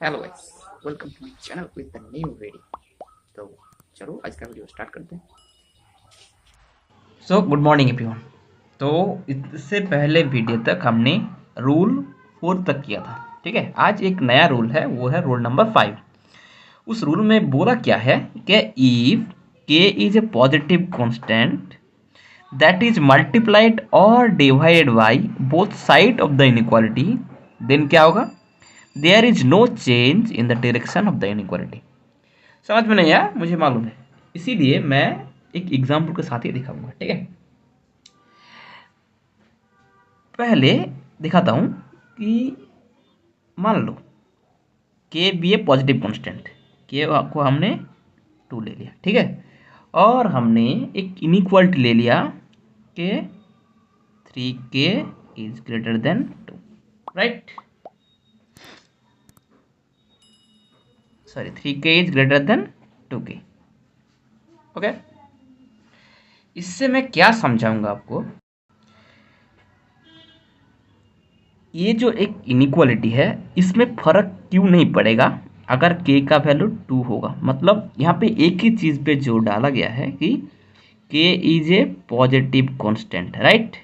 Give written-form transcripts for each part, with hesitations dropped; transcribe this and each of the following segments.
Hello guys, welcome to my channel with the new video. तो चलो आज का वीडियो स्टार्ट करते हैं। Good morning everyone. तो इससे पहले वीडियो तक हमने रूल 4 तक किया था। ठीक है, आज एक नया रूल है, वो है रूल नंबर 5। उस रूल में बोला क्या है कि if K is a positive constant that is multiplied और divided by both side of the inequality, then क्या होगा? There is no change in the direction of the inequality. समझ में नहीं आया, मुझे मालूम है, इसीलिए मैं एक एग्जाम्पल के साथ ही दिखाऊंगा। ठीक है, पहले दिखाता हूँ कि मान लो के बी ए पॉजिटिव कांस्टेंट, के को हमने 2 ले लिया। ठीक है, और हमने एक इनइक्वालिटी ले लिया कि 3k is greater than 2, right? Sorry, 3k is greater than 2k। Okay, इससे मैं क्या समझाऊंगा आपको? ये जो एक इनइक्वालिटी है, इसमें फर्क क्यों नहीं पड़ेगा अगर के का वैल्यू 2 होगा। मतलब यहाँ पे एक ही चीज़ पे जोर डाला गया है कि के is a positive constant, right?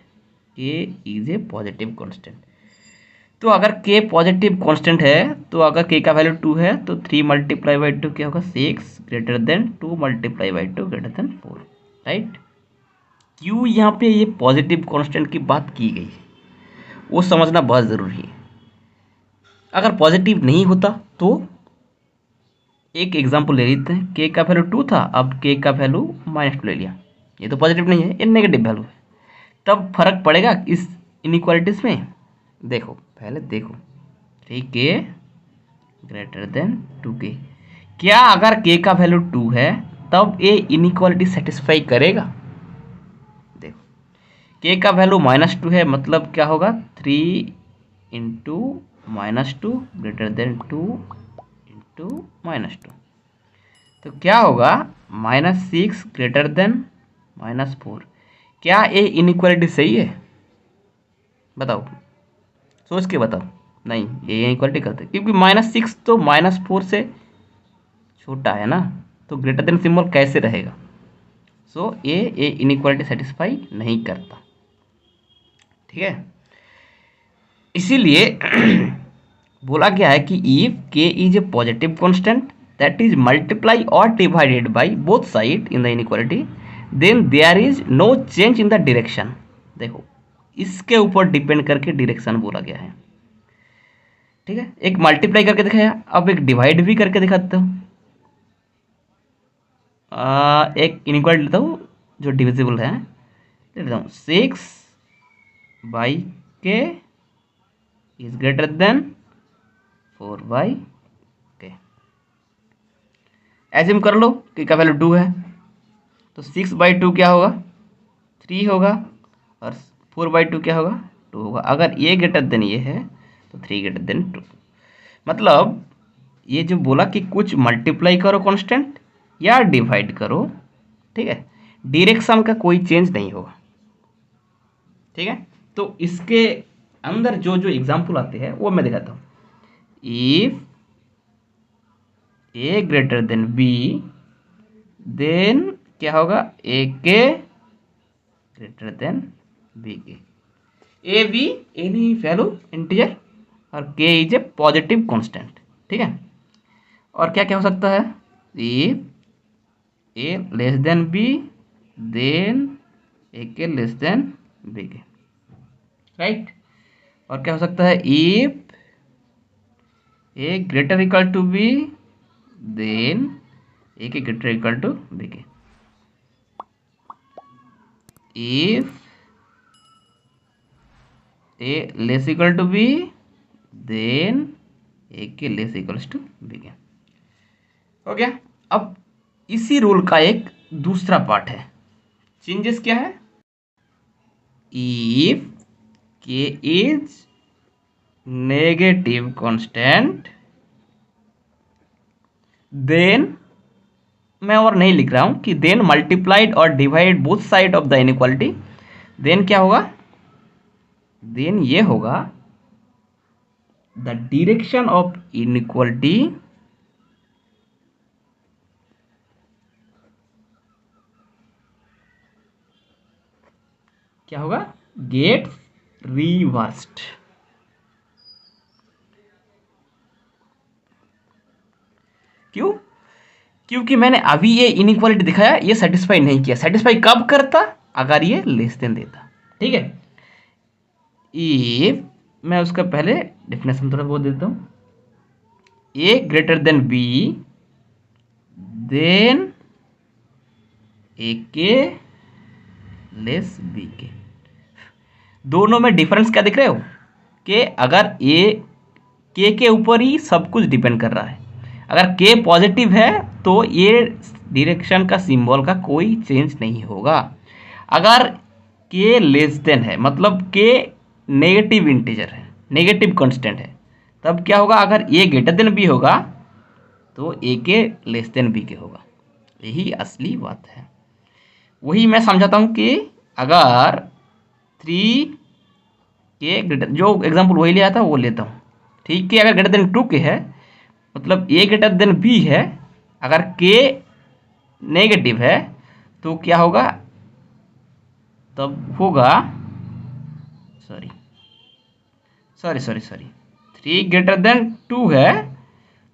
के इज ए पॉजिटिव कांस्टेंट। तो अगर के पॉजिटिव कांस्टेंट है, तो अगर के का वैल्यू 2 है, तो 3 मल्टीप्लाई बाई 2 क्या होगा? 6 greater than 2 multiply by 2 greater than 4, right? क्यों यहाँ पे ये पॉजिटिव कांस्टेंट की बात की गई है, वो समझना बहुत ज़रूरी है। अगर पॉजिटिव नहीं होता तो एक एग्जांपल ले लेते हैं, के का वैल्यू 2 था, अब के का वैल्यू -2 ले लिया। ये तो पॉजिटिव नहीं है, ये नेगेटिव वैल्यू है। तब फर्क पड़ेगा इस इनइक्वालिटीज़ में। देखो, पहले देखो, 3k ग्रेटर देन 2k। क्या अगर के का वैल्यू 2 है तब ये इनइक्वालिटी सेटिस्फाई करेगा? देखो, के का वैल्यू -2 है, मतलब क्या होगा? 3 इंटू -2 ग्रेटर देन 2 इंटू -2, तो क्या होगा? -6 ग्रेटर देन -4। क्या ये इनइक्वालिटी सही है? बताओ, सोच के बताओ। नहीं, ये इनइक्वालिटी गलत है, क्योंकि -6 तो -4 से छोटा है ना, तो ग्रेटर देन सिंबल कैसे रहेगा? सो ये इनइक्वालिटी सेटिस्फाई नहीं करता। ठीक है, इसीलिए बोला गया है कि if K is a positive constant that is multiply और divided by both side in the inequality, then there is no change in the direction. देखो, इसके ऊपर डिपेंड करके डायरेक्शन बोला गया है। ठीक है, एक मल्टीप्लाई करके दिखाया, अब एक डिवाइड भी करके दिखाता हूँ। एक इनइक्वालिटी लेता हूँ जो डिविजिबल है, ले लेता हूँ 6 बाई के इज ग्रेटर देन 4 बाई के। एज्यूम कर लो कि का वैल्यू 2 है, तो 6/2 क्या होगा? 3 होगा, और 4/2 क्या होगा? 2 होगा। अगर ये ग्रेटर देन ये है तो 3 ग्रेटर देन 2। मतलब ये जो बोला कि कुछ मल्टीप्लाई करो कांस्टेंट या डिवाइड करो, ठीक है, डायरेक्शन का कोई चेंज नहीं होगा। ठीक है, तो इसके अंदर जो जो एग्जाम्पल आते हैं वो मैं दिखाता हूँ। If A greater than B, then क्या होगा? A K greater than B K. A B any value integer, और K is a positive constant. ठीक है, और क्या क्या हो सकता है? If A less than B, then A K less than B K, right? और क्या हो सकता है? If A greater equal to B, then A K greater equal to B K. If A less equal to B, then A K less equals to B के। हो गया। अब इसी रूल का एक दूसरा पार्ट है। चेंजेस क्या है? If K is negative constant, then मैं और नहीं लिख रहा हूं कि देन मल्टीप्लाइड और divide both side of the inequality, then क्या होगा? देन ये होगा द डायरेक्शन ऑफ इनइक्वालिटी क्या होगा, गेट्स रिवर्स्ड। क्यों? क्योंकि मैंने अभी ये इनइक्वालिटी दिखाया, ये सेटिस्फाई नहीं किया। सेटिस्फाई कब करता, अगर ये लेस देन देता। ठीक है, इफ मैं उसका पहले डेफिनेशन थोड़ा बहुत देता हूँ, ए greater than B then A K less B के। दोनों में डिफरेंस क्या दिख रहे हो, कि अगर ए के ऊपर ही सब कुछ डिपेंड कर रहा है। अगर के पॉजिटिव है तो ये डायरेक्शन का सिंबल का कोई चेंज नहीं होगा। अगर के लेस देन है, मतलब के नेगेटिव इंटीजर है, नेगेटिव कांस्टेंट है, तब क्या होगा, अगर ए ग्रेटर देन बी होगा तो ए K less than B K होगा। यही असली बात है। वही मैं समझाता हूँ कि अगर 3 के ग्रेटर, जो एग्जांपल वही लिया था वो लेता हूँ। ठीक है, अगर ग्रेटर देन 2 के है, मतलब ए ग्रेटर देन बी है, अगर के नेगेटिव है तो क्या होगा, तब होगा सॉरी 3 ग्रेटर देन 2 है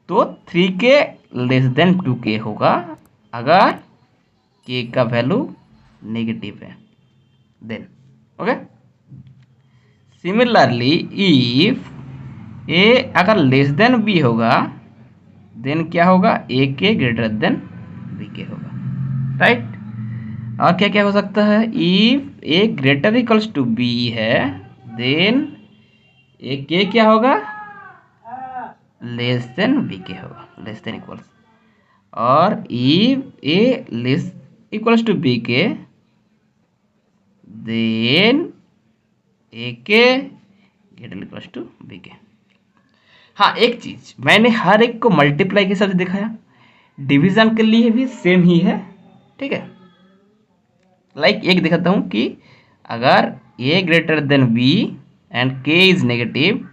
तो 3 के लेस देन 2 के होगा, अगर के का वैल्यू नेगेटिव है देन। ओके, सिमिलरली इफ ए अगर लेस देन बी होगा देन क्या होगा, A K greater than B K होगा। राइट, और क्या क्या हो सकता है, if A greater equals to B है देन ए के क्या होगा, लेस देन बी के होगा, लेस देन इक्वल्स। और if A less equals to B K then A K greater equals to B के। हाँ, एक चीज मैंने हर एक को मल्टीप्लाई के हिसाब से दिखाया, डिवीजन के लिए भी सेम ही है। ठीक है, लाइक एक दिखाता हूँ कि अगर ए ग्रेटर देन बी एंड के इज नेगेटिव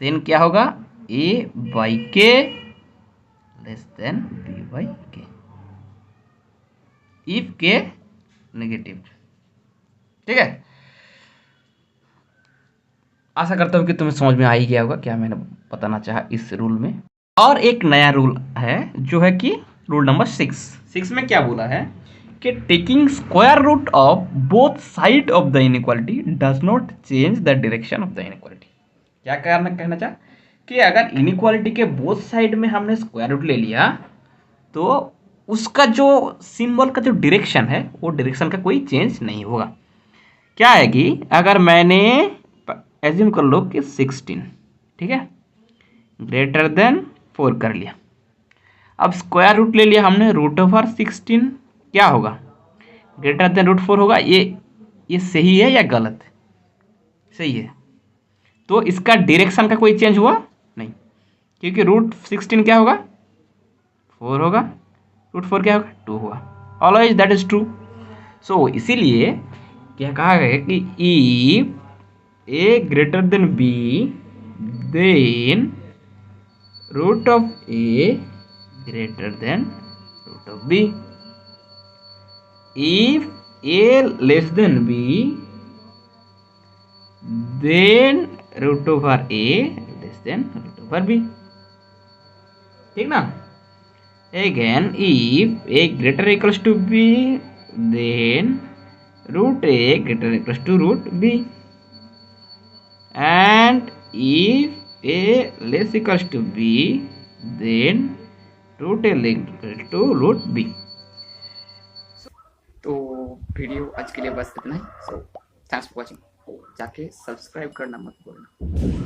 देन क्या होगा, ए बाई के लेस देन बी बाई के, इफ के नेगेटिव। ठीक है, आशा करता हूँ कि तुम्हें समझ में आ ही गया होगा क्या मैंने बताना चाहा इस रूल में। और एक नया रूल है जो है कि रूल नंबर 6 में क्या बोला है कि taking square root of both side of the inequality does not change the direction of the inequality. क्या कहना चाह कि अगर इनइक्वालिटी के बोथ साइड में हमने स्क्वायर रूट ले लिया तो उसका जो सिंबल का जो डायरेक्शन है वो डायरेक्शन का कोई चेंज नहीं होगा। क्या है कि अगर मैंने एज्यूम कर लो कि 16, ठीक है, ग्रेटर देन 4 कर लिया, अब स्क्वायर रूट ले लिया हमने रूट ओवर 16, क्या होगा, ग्रेटर देन रूट 4 होगा। ये सही है या गलत है, सही है, तो इसका डायरेक्शन का कोई चेंज हुआ नहीं, क्योंकि रूट 16 क्या होगा, 4 होगा, रूट 4 क्या होगा, 2 होगा, always that is true. So इसीलिए क्या कहा गया कि if A greater than B then root of A greater than root of B, if A less than B then root over A less than root over B. ठीक ना, again if a greater equals to b then root a greater equals to root b, and if a less equals to b then root a less equals to root b। तो video आज के लिए बस इतना ही। So thanks for watching. जाके subscribe करना मत भूलना।